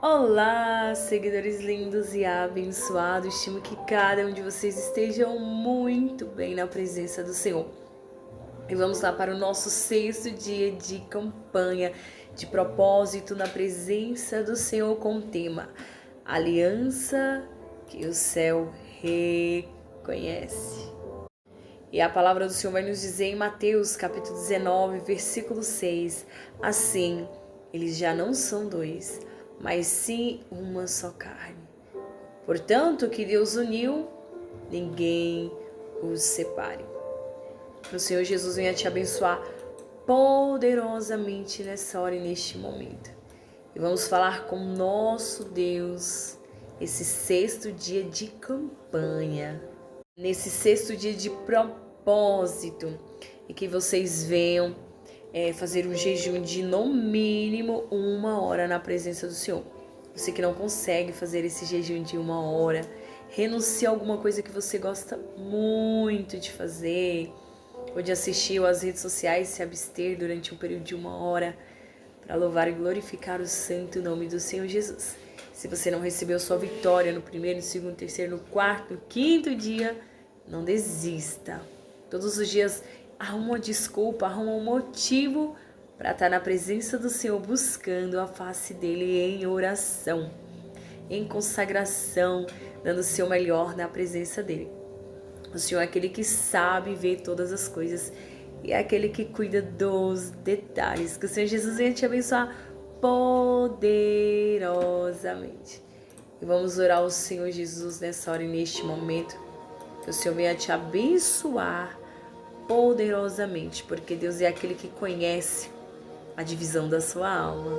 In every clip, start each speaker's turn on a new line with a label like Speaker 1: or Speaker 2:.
Speaker 1: Olá, seguidores lindos e abençoados. Estimo que cada um de vocês estejam muito bem na presença do Senhor. E vamos lá para o nosso 6º dia de campanha de propósito na presença do Senhor com o tema Aliança que o céu reconhece. E a palavra do Senhor vai nos dizer em Mateus capítulo 19, versículo 6, assim, eles já não são dois, mas sim uma só carne. Portanto, o que Deus uniu, ninguém os separe. O Senhor Jesus venha te abençoar poderosamente nessa hora e neste momento. E vamos falar com nosso Deus esse 6º dia de campanha, nesse 6º dia de propósito, e que vocês venham fazer um jejum de no mínimo 1 hora na presença do Senhor. Você que não consegue fazer esse jejum de 1 hora, renuncie a alguma coisa que você gosta muito de fazer, ou de assistir às redes sociais, se abster durante um período de 1 hora, para louvar e glorificar o santo nome do Senhor Jesus. Se você não recebeu sua vitória no 1º, no 2º, no 3º, no 4º, no 5º dia, não desista. Todos os dias arruma uma desculpa, arruma um motivo para estar na presença do Senhor, buscando a face dele em oração, em consagração, dando o seu melhor na presença dele. O Senhor é aquele que sabe ver todas as coisas e é aquele que cuida dos detalhes. Que o Senhor Jesus venha te abençoar poderosamente. E vamos orar ao Senhor Jesus nessa hora e neste momento. Que o Senhor venha te abençoar poderosamente, porque Deus é aquele que conhece a divisão da sua alma.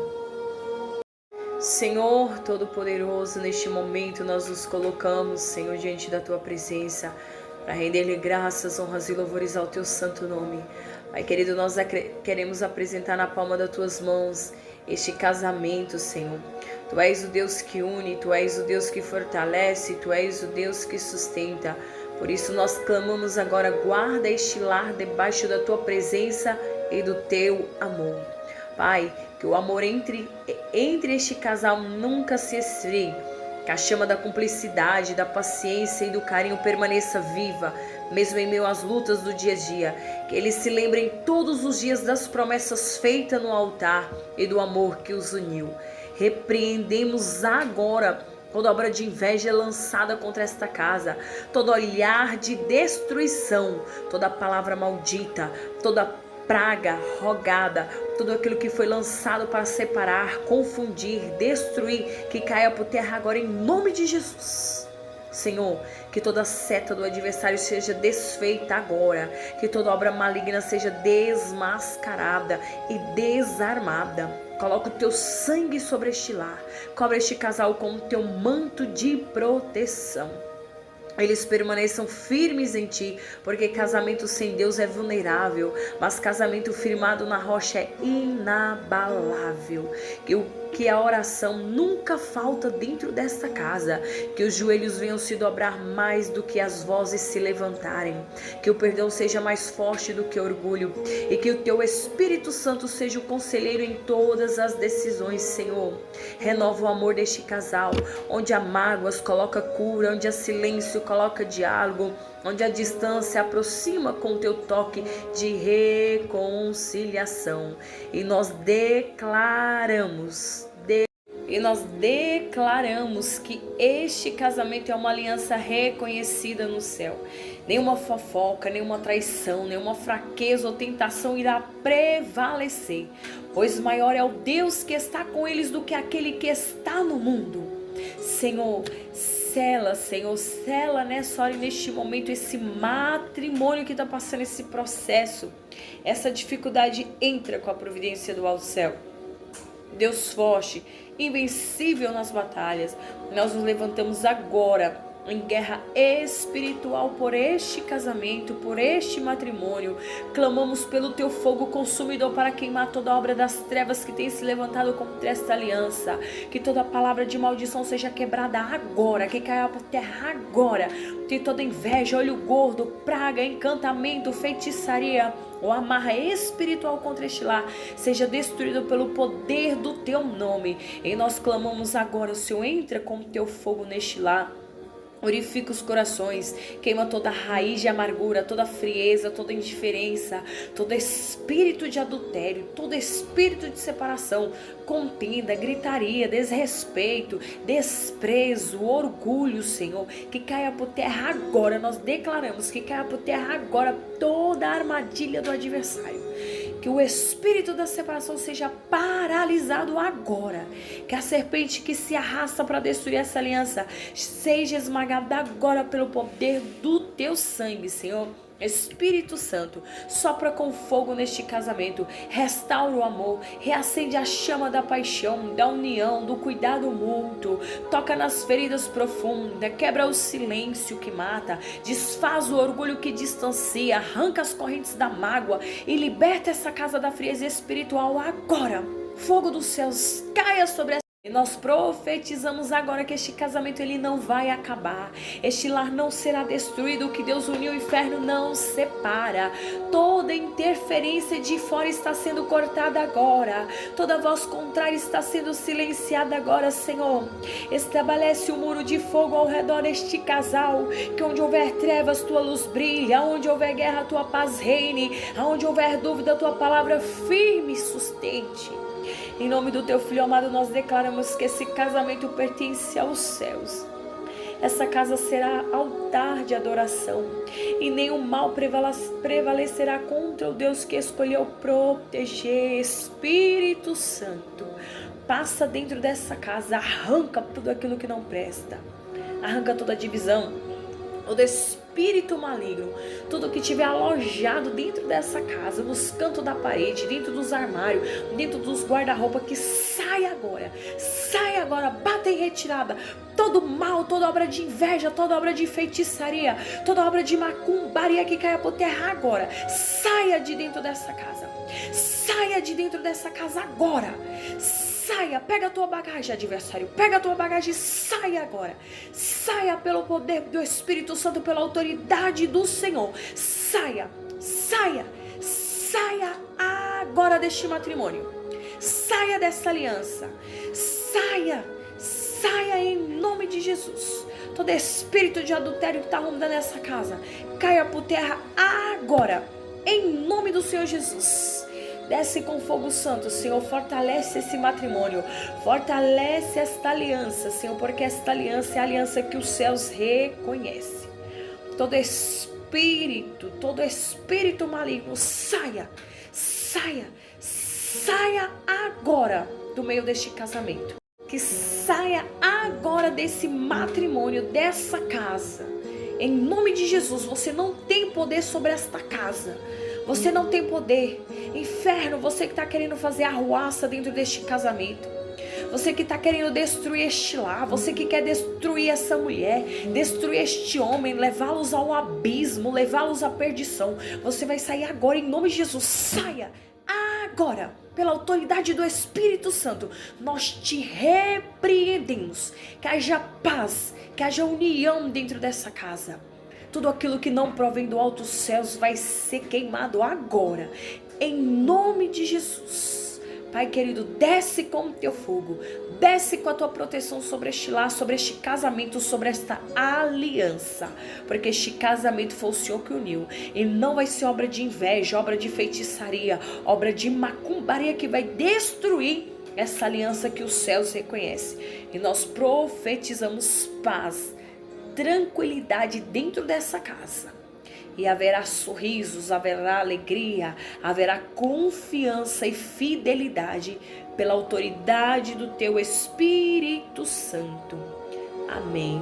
Speaker 1: Senhor Todo-Poderoso, neste momento nós nos colocamos, Senhor, diante da Tua presença, para render-lhe graças, honras e louvores ao Teu santo nome. Pai querido, nós queremos apresentar na palma das Tuas mãos este casamento, Senhor. Tu és o Deus que une, Tu és o Deus que fortalece, Tu és o Deus que sustenta. Por isso nós clamamos agora, guarda este lar debaixo da Tua presença e do Teu amor. Pai, que o amor entre este casal nunca se esfrie, que a chama da cumplicidade, da paciência e do carinho permaneça viva, mesmo em meio às lutas do dia a dia. Que eles se lembrem todos os dias das promessas feitas no altar e do amor que os uniu. Repreendemos agora toda obra de inveja lançada contra esta casa, todo olhar de destruição, toda palavra maldita, toda praga rogada, tudo aquilo que foi lançado para separar, confundir, destruir, que caia por terra agora em nome de Jesus. Senhor, que toda seta do adversário seja desfeita agora, que toda obra maligna seja desmascarada e desarmada. Coloca o teu sangue sobre este lar, cobre este casal com o teu manto de proteção. Eles permaneçam firmes em Ti, porque casamento sem Deus é vulnerável, mas casamento firmado na rocha é inabalável. Que a oração nunca falta dentro desta casa, que os joelhos venham se dobrar mais do que as vozes se levantarem, que o perdão seja mais forte do que o orgulho e que o Teu Espírito Santo seja o conselheiro em todas as decisões, Senhor. Renova o amor deste casal, onde há mágoas coloca cura, onde há silêncio coloca diálogo, onde a distância aproxima com o Teu toque de reconciliação. E nós declaramos que este casamento é uma aliança reconhecida no céu. Nenhuma fofoca, nenhuma traição, nenhuma fraqueza ou tentação irá prevalecer, pois maior é o Deus que está com eles do que aquele que está no mundo. Senhor, sela nessa hora e neste momento esse matrimônio que está passando esse processo, essa dificuldade. Entra com a providência do alto céu. Deus forte, invencível nas batalhas, nós nos levantamos agora em guerra espiritual por este casamento, por este matrimônio. Clamamos pelo Teu fogo consumidor para queimar toda obra das trevas que tem se levantado contra esta aliança. Que toda palavra de maldição seja quebrada agora, que caia por terra agora. Que toda inveja, olho gordo, praga, encantamento, feitiçaria, ou amarra espiritual contra este lar, seja destruído pelo poder do teu nome. E nós clamamos agora, Senhor, entra com o teu fogo neste lar. Purifica os corações, queima toda raiz de amargura, toda frieza, toda indiferença, todo espírito de adultério, todo espírito de separação, contenda, gritaria, desrespeito, desprezo, orgulho, Senhor, que caia por terra agora. Nós declaramos que caia por terra agora toda a armadilha do adversário. Que o espírito da separação seja paralisado agora. Que a serpente que se arrasta para destruir essa aliança seja esmagada agora pelo poder do teu sangue, Senhor. Espírito Santo, sopra com fogo neste casamento, restaura o amor, reacende a chama da paixão, da união, do cuidado mútuo, toca nas feridas profundas, quebra o silêncio que mata, desfaz o orgulho que distancia, arranca as correntes da mágoa e liberta essa casa da frieza espiritual agora. Fogo dos céus caia sobre essa. E nós profetizamos agora que este casamento ele não vai acabar. Este lar não será destruído. O que Deus uniu, o inferno não separa. Toda interferência de fora está sendo cortada agora. Toda voz contrária está sendo silenciada agora, Senhor. Estabelece um muro de fogo ao redor deste casal. Que onde houver trevas, tua luz brilha. Onde houver guerra, tua paz reine. Onde houver dúvida, tua palavra firme sustente. Em nome do teu Filho amado, nós declaramos que esse casamento pertence aos céus. Essa casa será altar de adoração e nenhum mal prevalecerá contra o Deus que escolheu proteger. Espírito Santo, passa dentro dessa casa, arranca tudo aquilo que não presta, arranca toda a divisão, todo espírito maligno, tudo que tiver alojado dentro dessa casa, nos cantos da parede, dentro dos armários, dentro dos guarda-roupa, que saia agora, bata em retirada, todo mal, toda obra de inveja, toda obra de feitiçaria, toda obra de macumbaria que caia por terra agora, saia de dentro dessa casa, saia de dentro dessa casa agora. Saia, pega a tua bagagem, adversário, pega a tua bagagem e saia agora. Saia pelo poder do Espírito Santo, pela autoridade do Senhor. Saia agora deste matrimônio. Saia dessa aliança. Saia em nome de Jesus. Todo espírito de adultério que está rondando essa casa, caia por terra agora, em nome do Senhor Jesus. Desce com fogo santo, Senhor, fortalece esse matrimônio, fortalece esta aliança, Senhor, porque esta aliança é a aliança que os céus reconhecem. Todo espírito maligno, saia agora do meio deste casamento. Que saia agora desse matrimônio, dessa casa. Em nome de Jesus, você não tem poder sobre esta casa. Você não tem poder. Inferno, você que está querendo fazer arruaça dentro deste casamento. Você que está querendo destruir este lar. Você que quer destruir essa mulher. Destruir este homem. Levá-los ao abismo. Levá-los à perdição. Você vai sair agora em nome de Jesus. Saia agora. Pela autoridade do Espírito Santo. Nós te repreendemos. Que haja paz. Que haja união dentro dessa casa. Tudo aquilo que não provém do alto céus vai ser queimado agora. Em nome de Jesus. Pai querido, desce com o teu fogo. Desce com a tua proteção sobre este lar, sobre este casamento, sobre esta aliança. Porque este casamento foi o Senhor que uniu. E não vai ser obra de inveja, obra de feitiçaria, obra de macumbaria que vai destruir essa aliança que os céus reconhecem. E nós profetizamos paz, tranquilidade dentro dessa casa. E haverá sorrisos, haverá alegria, haverá confiança e fidelidade pela autoridade do teu Espírito Santo. Amém.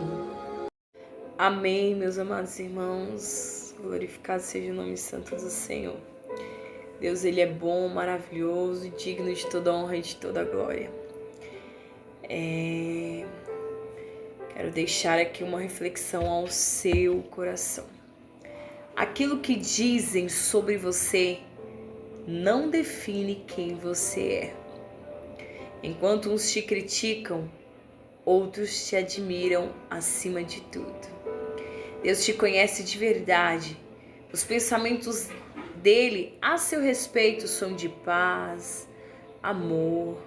Speaker 1: Amém, meus amados irmãos. Glorificado seja o nome santo do Senhor. Deus, Ele é bom, maravilhoso e digno de toda honra e de toda glória. Quero deixar aqui uma reflexão ao seu coração. Aquilo que dizem sobre você não define quem você é. Enquanto uns te criticam, outros te admiram acima de tudo. Deus te conhece de verdade. Os pensamentos dele a seu respeito são de paz, amor,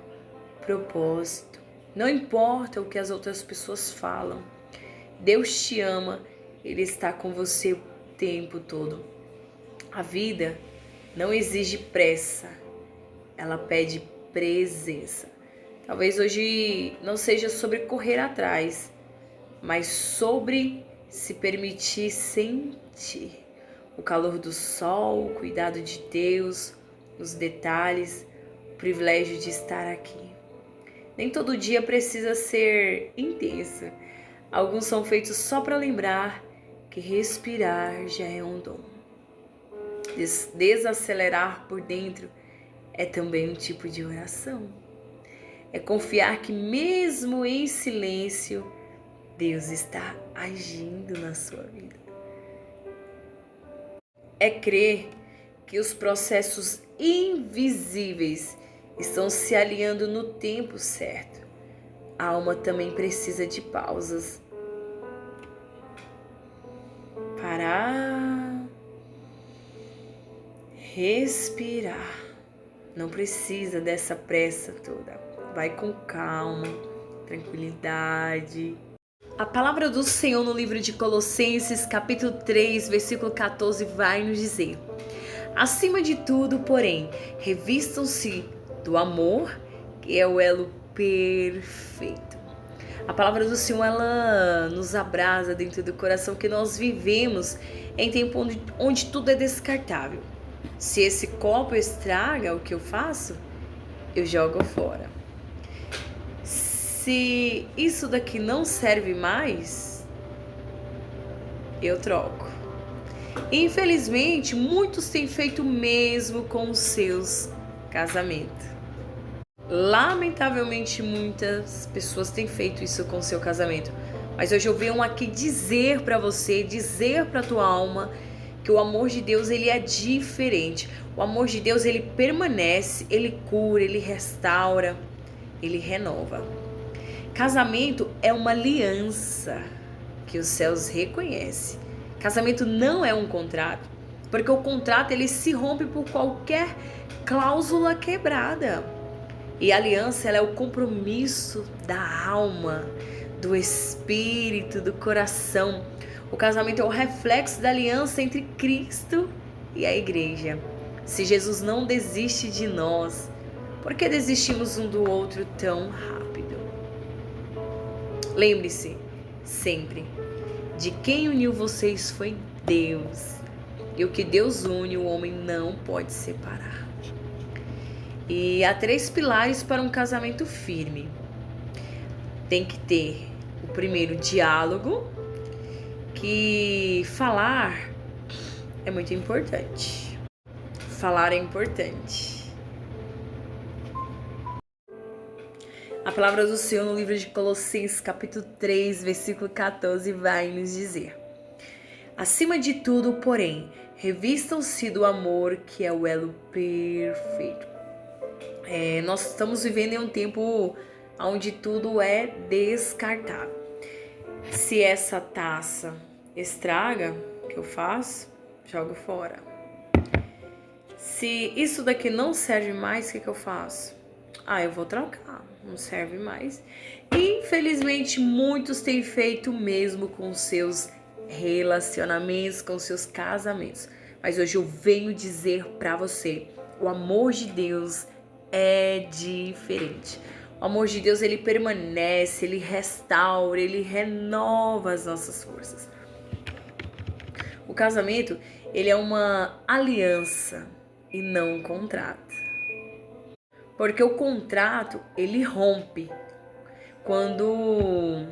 Speaker 1: propósito. Não importa o que as outras pessoas falam. Deus te ama, Ele está com você o tempo todo. A vida não exige pressa, ela pede presença. Talvez hoje não seja sobre correr atrás, mas sobre se permitir sentir o calor do sol, o cuidado de Deus, os detalhes, o privilégio de estar aqui. Nem todo dia precisa ser intenso. Alguns são feitos só para lembrar que respirar já é um dom. Desacelerar por dentro é também um tipo de oração. É confiar que mesmo em silêncio, Deus está agindo na sua vida. É crer que os processos invisíveis estão se alinhando no tempo certo. A alma também precisa de pausas. Parar, respirar. Não precisa dessa pressa toda. Vai com calma, tranquilidade. A palavra do Senhor no livro de Colossenses, capítulo 3, versículo 14, vai nos dizer: acima de tudo, porém, revistam-se do amor, que é o elo perfeito. A palavra do Senhor, ela nos abrasa dentro do coração, que nós vivemos em tempo onde tudo é descartável. Se esse copo estraga o que eu faço, eu jogo fora. Se isso daqui não serve mais, eu troco. Infelizmente, muitos têm feito o mesmo com os seus casamentos. Lamentavelmente, muitas pessoas têm feito isso com o seu casamento. Mas hoje eu venho aqui dizer para você, dizer para tua alma, que o amor de Deus, ele é diferente. O amor de Deus, ele permanece, ele cura, ele restaura, ele renova. Casamento é uma aliança que os céus reconhecem. Casamento não é um contrato, porque o contrato ele se rompe por qualquer cláusula quebrada. E a aliança ela é o compromisso da alma, do espírito, do coração. O casamento é o reflexo da aliança entre Cristo e a igreja. Se Jesus não desiste de nós, por que desistimos um do outro tão rápido? Lembre-se sempre, de quem uniu vocês foi Deus. E o que Deus une, o homem não pode separar. E há 3 pilares para um casamento firme. Tem que ter o primeiro, diálogo, que falar é muito importante. Falar é importante. A palavra do Senhor no livro de Colossenses, capítulo 3, versículo 14, vai nos dizer: acima de tudo, porém, revistam-se do amor, que é o elo perfeito. Nós estamos vivendo em um tempo onde tudo é descartável. Se essa taça estraga, o que eu faço? Jogo fora. Se isso daqui não serve mais, o que eu faço? Eu vou trocar, não serve mais. Infelizmente, muitos têm feito o mesmo com seus relacionamentos, com seus casamentos. Mas hoje eu venho dizer pra você, o amor de Deus é diferente. O amor de Deus, ele permanece, ele restaura, ele renova as nossas forças. O casamento, ele é uma aliança e não um contrato. Porque o contrato, ele rompe. Quando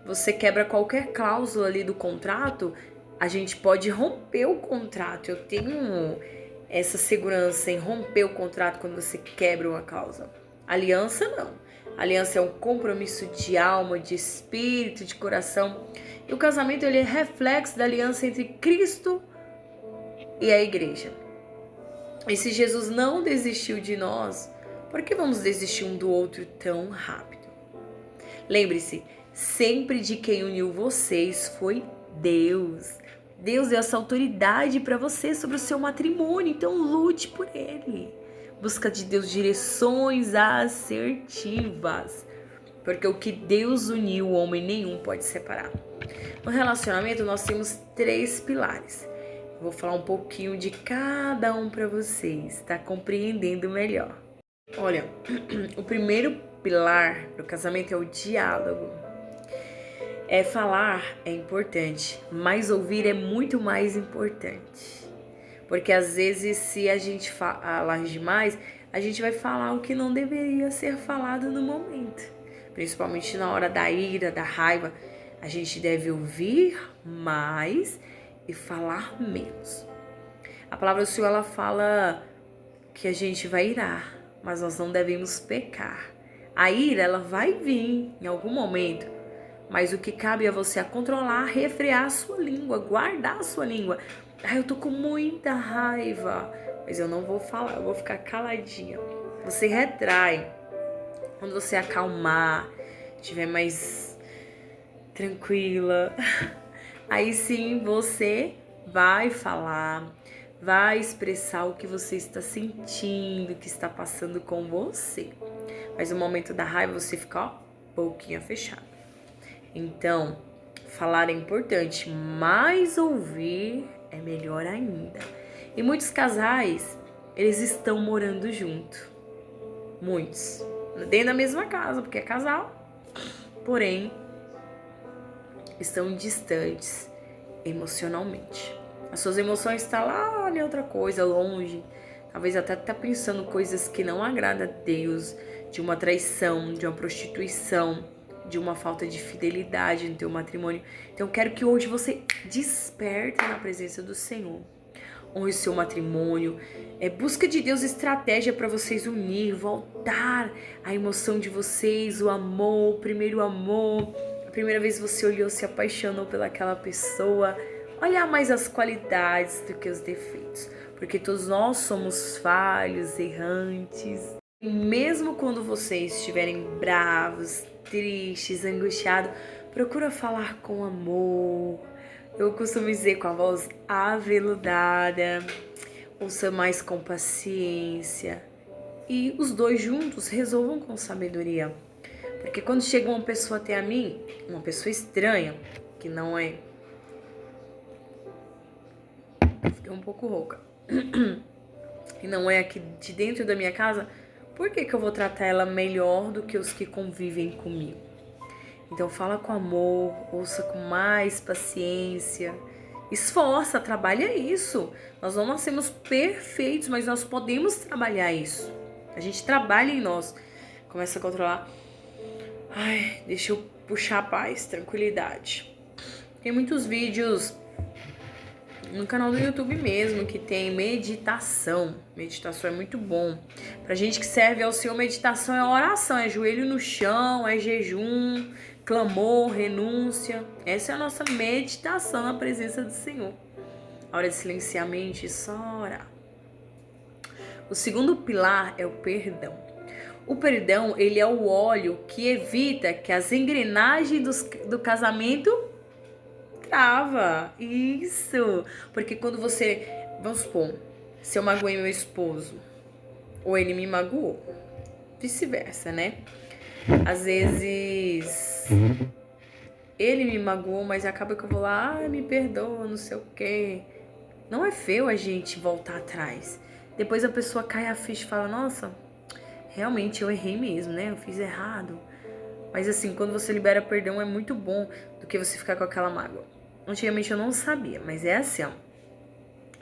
Speaker 1: você quebra qualquer cláusula ali do contrato, a gente pode romper o contrato. Eu tenho essa segurança em romper o contrato quando você quebra uma cláusula. Aliança não. Aliança é um compromisso de alma, de espírito, de coração. E o casamento, ele é reflexo da aliança entre Cristo e a igreja. E se Jesus não desistiu de nós, por que vamos desistir um do outro tão rápido? Lembre-se, sempre de quem uniu vocês foi Deus. Deus deu essa autoridade para você sobre o seu matrimônio, então lute por ele. Busca de Deus direções assertivas, porque o que Deus uniu, o homem nenhum pode separar. No relacionamento, nós temos 3 pilares. Eu vou falar um pouquinho de cada um para vocês, tá compreendendo melhor. Olha, o primeiro pilar do casamento é o diálogo. Falar é importante, mas ouvir é muito mais importante. Porque às vezes, se a gente falar demais, a gente vai falar o que não deveria ser falado no momento. Principalmente na hora da ira, da raiva. A gente deve ouvir mais e falar menos. A palavra do Senhor, ela fala que a gente vai irar, mas nós não devemos pecar. A ira, ela vai vir em algum momento, mas o que cabe a você é controlar, refrear a sua língua, guardar a sua língua. Eu tô com muita raiva, mas eu não vou falar, eu vou ficar caladinha. Você retrai. Quando você acalmar, estiver mais tranquila, aí sim você vai falar, vai expressar o que você está sentindo, o que está passando com você. Mas no momento da raiva você fica, boquinha fechada. Então, falar é importante, mas ouvir é melhor ainda. E muitos casais, eles estão morando junto. Muitos. Dentro da mesma casa, porque é casal. Porém, estão distantes emocionalmente. As suas emoções estão lá em outra coisa, longe. Talvez até tá pensando coisas que não agradam a Deus, de uma traição, de uma prostituição, de uma falta de fidelidade no teu matrimônio. Então eu quero que hoje você desperte na presença do Senhor. Honre o seu matrimônio. Busca de Deus estratégia para vocês unir, voltar a emoção de vocês, o amor, o primeiro amor. A primeira vez você olhou, se apaixonou pelaquela pessoa. Olhar mais as qualidades do que os defeitos. Porque todos nós somos falhos, errantes. E mesmo quando vocês estiverem bravos, tristes, angustiados, procura falar com amor. Eu costumo dizer com a voz aveludada. Ouça mais com paciência. E os dois juntos resolvam com sabedoria. Porque quando chega uma pessoa até a mim, uma pessoa estranha, que não é... Fiquei um pouco rouca. E não é aqui de dentro da minha casa, por que eu vou tratar ela melhor do que os que convivem comigo? Então fala com amor, ouça com mais paciência, esforça, trabalha isso. Nós não nascemos perfeitos, mas nós podemos trabalhar isso. A gente trabalha em nós, começa a controlar. Deixa eu puxar a paz, tranquilidade. Tem muitos vídeos no canal do YouTube mesmo, que tem meditação. Meditação é muito bom. Pra gente que serve ao Senhor, meditação é oração, é joelho no chão, é jejum, clamor, renúncia. Essa é a nossa meditação na presença do Senhor. A hora de silenciar a mente e só orar. O segundo pilar é o perdão. O perdão, ele é o óleo que evita que as engrenagens do casamento trava. Isso. Porque quando você... Vamos supor, se eu magoei meu esposo, ou ele me magoou, vice-versa, né? Às vezes ele me magoou, mas acaba que eu vou lá, me perdoa, não sei o quê. Não é feio a gente voltar atrás. Depois a pessoa cai a ficha e fala, nossa, realmente eu errei mesmo, né? Eu fiz errado. Mas assim, quando você libera perdão é muito bom do que você ficar com aquela mágoa. Antigamente eu não sabia, mas é assim, ó.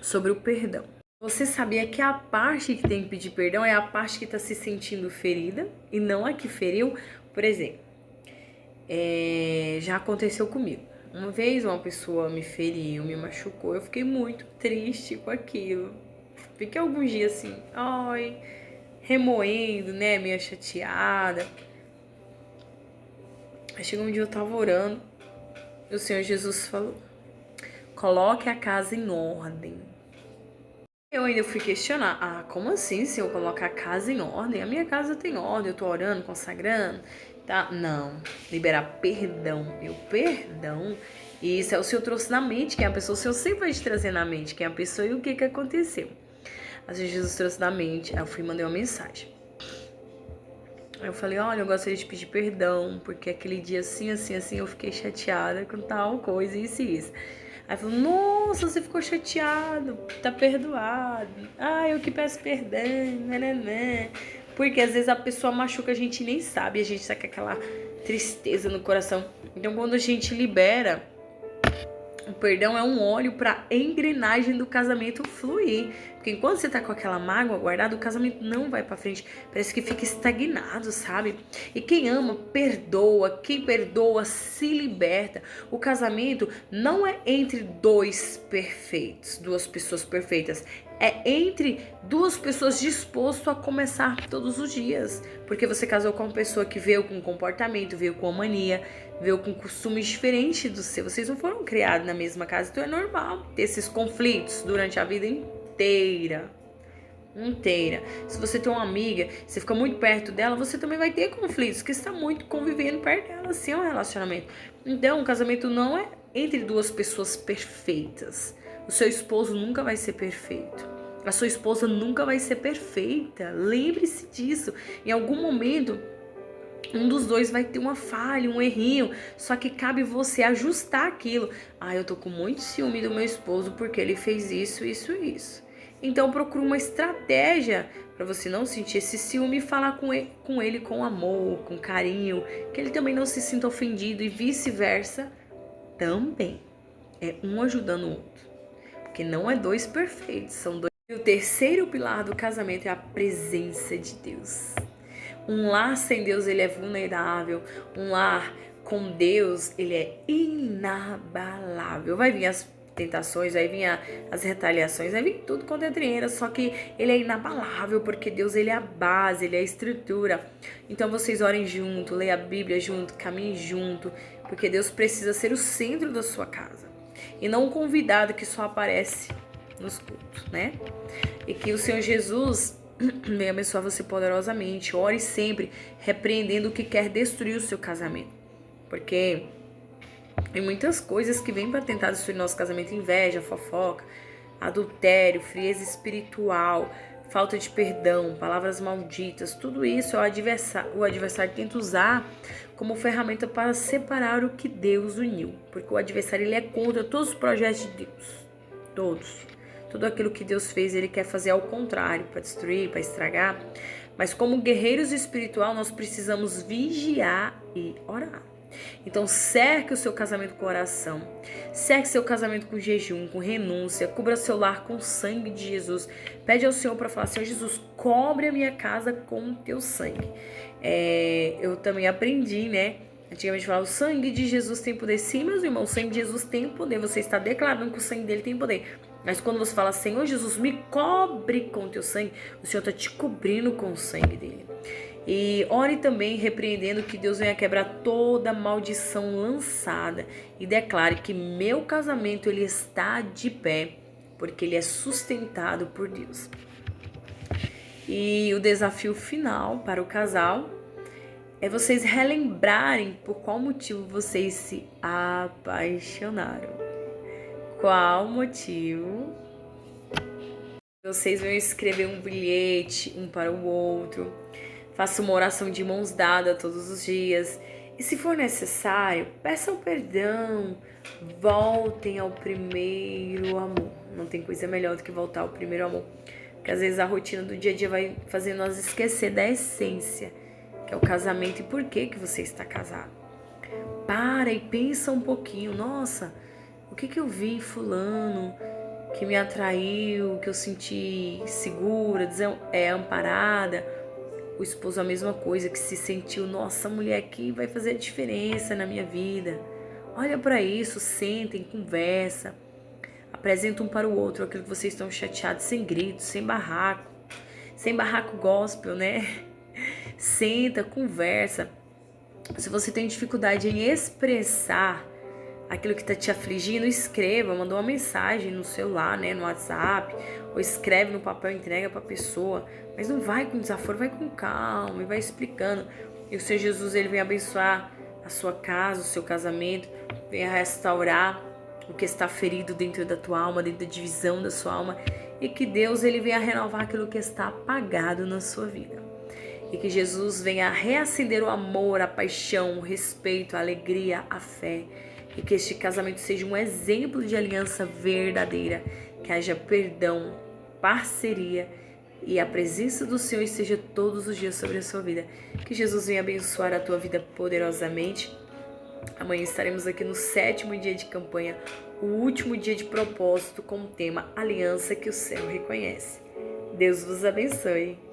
Speaker 1: Sobre o perdão. Você sabia que a parte que tem que pedir perdão é a parte que tá se sentindo ferida e não a que feriu? Por exemplo, já aconteceu comigo. Uma vez uma pessoa me feriu, me machucou, eu fiquei muito triste com aquilo. Fiquei alguns dias assim, remoendo, né, meio chateada. Aí chegou um dia eu tava orando e o Senhor Jesus falou, coloque a casa em ordem. Eu ainda fui questionar, como assim se eu colocar a casa em ordem? A minha casa tem ordem, eu tô orando, consagrando, tá? Não, liberar perdão, perdão, e isso é o Senhor trouxe na mente, quem é a pessoa, o Senhor sempre vai te trazer na mente, quem é a pessoa e o que aconteceu. Assim, Jesus trouxe na mente, aí eu fui e mandei uma mensagem. Aí eu falei, olha, eu gostaria de pedir perdão, porque aquele dia assim, eu fiquei chateada com tal coisa, isso e isso. Aí falou, nossa, você ficou chateado, tá perdoado. Eu que peço perdão, né. Porque às vezes a pessoa machuca, a gente nem sabe, a gente tá com aquela tristeza no coração. Então quando a gente libera, o perdão é um óleo para a engrenagem do casamento fluir. Porque enquanto você tá com aquela mágoa guardada, o casamento não vai para frente. Parece que fica estagnado, sabe? E quem ama, perdoa. Quem perdoa, se liberta. O casamento não é entre dois perfeitos, duas pessoas perfeitas. É entre duas pessoas dispostas a começar todos os dias. Porque você casou com uma pessoa que veio com comportamento, veio com mania, veio com costumes diferentes do seu. Vocês não foram criados na mesma casa, então é normal ter esses conflitos durante a vida inteira. Se você tem uma amiga, você fica muito perto dela, você também vai ter conflitos, porque você está muito convivendo perto dela, assim é um relacionamento. Então, o casamento não é entre duas pessoas perfeitas. O seu esposo nunca vai ser perfeito. A sua esposa nunca vai ser perfeita. Lembre-se disso. Em algum momento, um dos dois vai ter uma falha, um errinho, só que cabe você ajustar aquilo. Eu tô com muito ciúme do meu esposo porque ele fez isso. Então procura uma estratégia para você não sentir esse ciúme e falar com ele com amor, com carinho, que ele também não se sinta ofendido e vice-versa também. É um ajudando o outro, porque não é dois perfeitos, são dois. E o terceiro pilar do casamento é a presença de Deus. Um lar sem Deus, ele é vulnerável. Um lar com Deus, ele é inabalável. Vai vir as tentações, vai vir as retaliações, vai vir tudo quanto é treinheira, só que ele é inabalável, porque Deus, ele é a base, ele é a estrutura. Então vocês orem junto, leiam a Bíblia junto, caminhem junto, porque Deus precisa ser o centro da sua casa. E não um convidado que só aparece nos cultos, né? E que o Senhor Jesus venha abençoar você poderosamente. Ore sempre repreendendo o que quer destruir o seu casamento. Porque tem muitas coisas que vêm para tentar destruir nosso casamento. Inveja, fofoca, adultério, frieza espiritual, falta de perdão, palavras malditas. Tudo isso o adversário tenta usar como ferramenta para separar o que Deus uniu. Porque o adversário, ele é contra todos os projetos de Deus. Todos. Tudo aquilo que Deus fez, ele quer fazer ao contrário, para destruir, para estragar. Mas como guerreiros espirituais, nós precisamos vigiar e orar. Então, cerque o seu casamento com oração. Cerque seu casamento com jejum, com renúncia. Cubra seu lar com o sangue de Jesus. Pede ao Senhor para falar, Senhor Jesus, cobre a minha casa com o teu sangue. Eu também aprendi, né? Antigamente falava, o sangue de Jesus tem poder. Sim, meus irmãos, o sangue de Jesus tem poder. Você está declarando que o sangue dele tem poder. Mas quando você fala, Senhor Jesus, me cobre com o teu sangue, o Senhor está te cobrindo com o sangue dele. E ore também repreendendo que Deus venha quebrar toda maldição lançada. E declare que meu casamento, ele está de pé, porque ele é sustentado por Deus. E o desafio final para o casal é vocês relembrarem por qual motivo vocês se apaixonaram. Qual motivo? Vocês vão escrever um bilhete um para o outro. Faça uma oração de mãos dadas todos os dias. E se for necessário, peçam perdão. Voltem ao primeiro amor. Não tem coisa melhor do que voltar ao primeiro amor. Porque às vezes a rotina do dia a dia vai fazer nós esquecer da essência, que é o casamento e por que você está casado. Para e pensa um pouquinho. Nossa, o que eu vi em fulano que me atraiu, que eu senti segura, amparada? O esposo a mesma coisa, que se sentiu, nossa, a mulher aqui vai fazer a diferença na minha vida. Olha para isso, sentem, conversa, apresentam um para o outro aquilo que vocês estão chateados, sem gritos, sem barraco gospel, né? Senta, conversa. Se você tem dificuldade em expressar aquilo que está te afligindo, escreva, mandou uma mensagem no celular, né, no WhatsApp, ou escreve no papel, entrega para a pessoa, mas não vai com desaforo, vai com calma e vai explicando. E o Senhor Jesus, ele vem abençoar a sua casa, o seu casamento, vem restaurar o que está ferido dentro da tua alma, dentro da divisão da sua alma, e que Deus, ele venha renovar aquilo que está apagado na sua vida. E que Jesus venha reacender o amor, a paixão, o respeito, a alegria, a fé. E que este casamento seja um exemplo de aliança verdadeira. Que haja perdão, parceria e a presença do Senhor esteja todos os dias sobre a sua vida. Que Jesus venha abençoar a tua vida poderosamente. Amanhã estaremos aqui no 7º dia de campanha, o último dia de propósito com o tema Aliança que o céu reconhece. Deus vos abençoe.